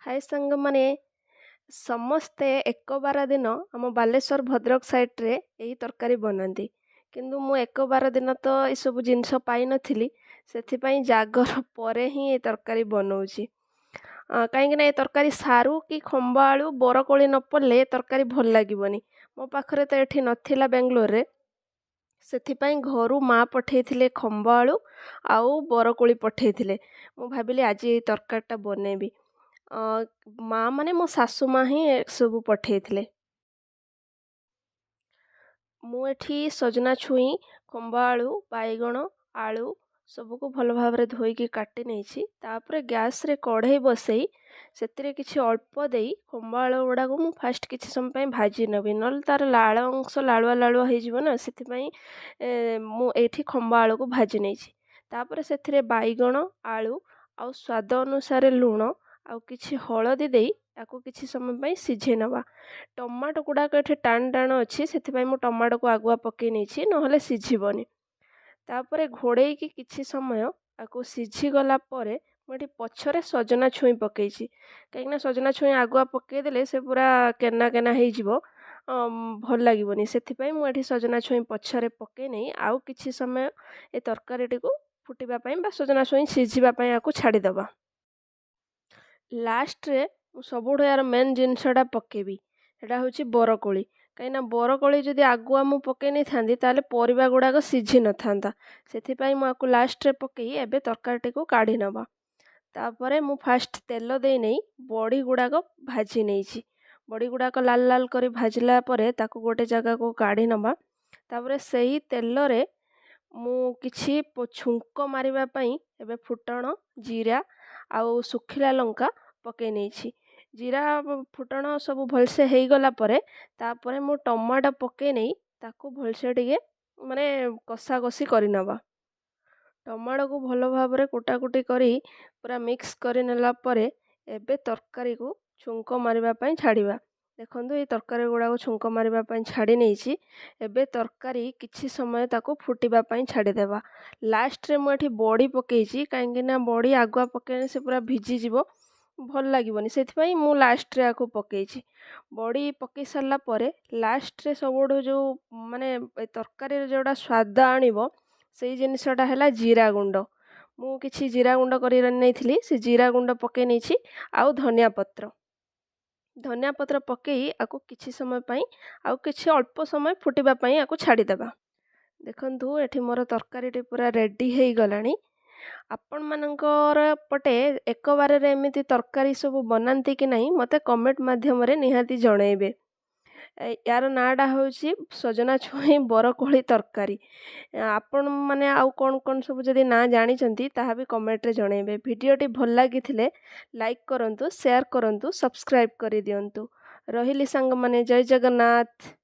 हाय सांग माने ସମସ୍ତେ ଏକ ବାର ଦିନ ଆମ ବାଲେଶ୍ୱର ଭଦ୍ରକ ସାଇଟ୍ରେ ଏହି ତରକାରୀ ବନାନ୍ତି। କିନ୍ତୁ ମୁଁ ଏକ ବାର ଦିନ ତ ଏସବୁ ଜିନିଷ ପାଇନଥିଲି, ସେଥିପାଇଁ ଜାଗର ପରେ ହିଁ ଏ ତରକାରୀ ବନଉଛି। କାହିଁକିନା ଏ ତରକାରୀ ସାରୁ କି ଖମ୍ବ ଆଳୁ ବରକୋଳି ନ ପଡ଼ିଲେ ଏ ତରକାରୀ ଭଲ ଲାଗିବନି। ମୋ ପାଖରେ ତ ଏଠି ନଥିଲା ବେଙ୍ଗଲୋରରେ, ସେଥିପାଇଁ ଘରୁ ମା ପଠେଇଥିଲେ ଖମ୍ବ ଆଳୁ ଆଉ ବରକୋଳି ପଠେଇଥିଲେ। ମୁଁ ଭାବିଲି ଆଜି ଏଇ ତରକାରୀଟା ବନେଇବି। ମା ମାନେ ମୋ ଶାଶୁ ମା ହିଁ ସବୁ ପଠେଇଥିଲେ। ମୁଁ ଏଠି ସଜନା ଛୁଇଁ, ଖମ୍ବ ଆଳୁ, ବାଇଗଣ, ଆଳୁ ସବୁକୁ ଭଲ ଭାବରେ ଧୋଇକି କାଟି ନେଇଛି। ତାପରେ ଗ୍ୟାସରେ କଢ଼େଇ ବସେଇ ସେଥିରେ କିଛି ଅଳ୍ପ ଦେଇ ଖମ୍ବ ଆଳୁ ଗୁଡ଼ାକୁ ମୁଁ ଫାଷ୍ଟ କିଛି ସମୟ ପାଇଁ ଭାଜି ନେବି, ନହେଲେ ତା'ର ଲାଳ ଅଂଶ ଲାଳୁଆ ଲାଳୁଆ ହେଇଯିବ ନା, ସେଥିପାଇଁ ମୁଁ ଏଇଠି ଖମ୍ବ ଆଳୁକୁ ଭାଜି ନେଇଛି। ତାପରେ ସେଥିରେ ବାଇଗଣ, ଆଳୁ ଆଉ ସ୍ୱାଦ ଅନୁସାରେ ଲୁଣ ଆଉ କିଛି ହଳଦୀ ଦେଇ ତାକୁ କିଛି ସମୟ ପାଇଁ ସିଝେଇ ନେବା। ଟମାଟୋ ଗୁଡ଼ାକ ଏଠି ଟାଣ ଟାଣ ଅଛି, ସେଥିପାଇଁ ମୁଁ ଟମାଟୋକୁ ଆଗୁଆ ପକାଇ ନେଇଛି, ନହେଲେ ସିଝିବନି। ତାପରେ ଘୋଡ଼େଇକି କିଛି ସମୟ ତାକୁ ସିଝିଗଲା ପରେ ମୁଁ ଏଠି ପଛରେ ସଜନା ଛୁଇଁ ପକାଇଛି। କାହିଁକିନା ସଜନା ଛୁଇଁ ଆଗୁଆ ପକାଇଦେଲେ ସେ ପୁରା କେନା କେନା ହେଇଯିବ, ଭଲ ଲାଗିବନି। ସେଥିପାଇଁ ମୁଁ ଏଠି ସଜନା ଛୁଇଁ ପଛରେ ପକାଇ ନେଇ ଆଉ କିଛି ସମୟ ଏ ତରକାରୀଟିକୁ ଫୁଟିବା ପାଇଁ ବା ସଜନା ଛୁଇଁ ସିଝିବା ପାଇଁ ଆକୁ ଛାଡ଼ିଦେବା। ଲାଷ୍ଟରେ ମୁଁ ସବୁଠୁ ଏହାର ମେନ୍ ଜିନିଷଟା ପକାଇବି, ସେଇଟା ହେଉଛି ବରକୋଳି। କାହିଁକିନା ବରକୋଳି ଯଦି ଆଗୁଆ ମୁଁ ପକାଇ ନେଇଥାନ୍ତି ତାହେଲେ ପରିବା ଗୁଡ଼ାକ ସିଝି ନଥାନ୍ତା। ସେଥିପାଇଁ ମୁଁ ଆକୁ ଲାଷ୍ଟରେ ପକାଇ ଏବେ ତରକାରୀଟିକୁ କାଢ଼ି ନେବା। ତାପରେ ମୁଁ ଫାଷ୍ଟ ତେଲ ଦେଇ ନେଇ ବଡ଼ି ଗୁଡ଼ାକ ଭାଜି ନେଇଛି। ବଡ଼ି ଗୁଡ଼ାକ ଲାଲ ଲାଲ କରି ଭାଜିଲା ପରେ ତାକୁ ଗୋଟେ ଜାଗାକୁ କାଢ଼ି ନେବା। ତାପରେ ସେହି ତେଲରେ ମୁଁ କିଛି ଛୁଙ୍କ ମାରିବା ପାଇଁ ଏବେ ଫୁଟଣ, ଜିରା ଆଉ ଶୁଖିଲା ଲଙ୍କା ପକାଇ ନେଇଛି। ଜିରା ଫୁଟଣ ସବୁ ଭଲସେ ହେଇଗଲା ପରେ ତାପରେ ମୁଁ ଟମାଟୋ ପକାଇ ନେଇ ତାକୁ ଭଲସେ ଟିକେ ମାନେ କଷାକଷି କରିନେବା। ଟମାଟୋକୁ ଭଲ ଭାବରେ କୁଟାକୁଟି କରି ପୁରା ମିକ୍ସ କରିନେଲା ପରେ ଏବେ ତରକାରୀକୁ ଛୁଙ୍କ ମାରିବା ପାଇଁ ଛାଡ଼ିବା। ଦେଖନ୍ତୁ ଏଇ ତରକାରୀ ଗୁଡ଼ାକ ଛୁଙ୍କ ମାରିବା ପାଇଁ ଛାଡ଼ି ନେଇଛି। ଏବେ ତରକାରୀ କିଛି ସମୟ ତାକୁ ଫୁଟିବା ପାଇଁ ଛାଡ଼ିଦେବା। ଲାଷ୍ଟରେ ମୁଁ ଏଠି ବଡ଼ି ପକାଇଛି, କାହିଁକିନା ବଡ଼ି ଆଗୁଆ ପକାଇଲେ ସେ ପୁରା ଭିଜିଯିବ, ଭଲ ଲାଗିବନି। ସେଥିପାଇଁ ମୁଁ ଲାଷ୍ଟରେ ଆକୁ ପକାଇଛି। ବଡ଼ି ପକାଇ ସାରିଲା ପରେ ଲାଷ୍ଟରେ ସବୁଠୁ ଯେଉଁ ମାନେ ଏ ତରକାରୀରେ ଯେଉଁଟା ସ୍ୱାଦ ଆଣିବ ସେଇ ଜିନିଷଟା ହେଲା ଜିରା ଗୁଣ୍ଡ। ମୁଁ କିଛି ଜିରା ଗୁଣ୍ଡ କରି ନେଇଥିଲି, ସେ ଜିରା ଗୁଣ୍ଡ ପକାଇ ନେଇଛି ଆଉ ଧନିଆ ପତ୍ର ପକାଇ ଆକୁ କିଛି ସମୟ ପାଇଁ ଆଉ କିଛି ଅଳ୍ପ ସମୟ ଫୁଟିବା ପାଇଁ ଆକୁ ଛାଡ଼ିଦେବା। ଦେଖନ୍ତୁ ଏଠି ମୋର ତରକାରୀଟି ପୁରା ରେଡ଼ି ହେଇଗଲାଣି। ଆପଣମାନଙ୍କର ପଟେ ଏକ ବାରରେ ଏମିତି ତରକାରୀ ସବୁ ବନାନ୍ତି କି ନାହିଁ ମୋତେ କମେଣ୍ଟ ମାଧ୍ୟମରେ ନିହାତି ଜଣାଇବେ। ୟାର ନାଁଟା ହେଉଛି ସଜନା ଛୁଇଁ ବରକୋଳି ତରକାରୀ। ଆପଣମାନେ ଆଉ କ'ଣ କ'ଣ ସବୁ ଯଦି ନାଁ ଜାଣିଛନ୍ତି ତାହା ବି କମେଣ୍ଟରେ ଜଣାଇବେ। ଭିଡ଼ିଓଟି ଭଲ ଲାଗିଥିଲେ ଲାଇକ୍ କରନ୍ତୁ, ସେୟାର କରନ୍ତୁ, ସବସ୍କ୍ରାଇବ୍ କରିଦିଅନ୍ତୁ। ରହିଲି ସାଙ୍ଗମାନେ, ଜୟ ଜଗନ୍ନାଥ।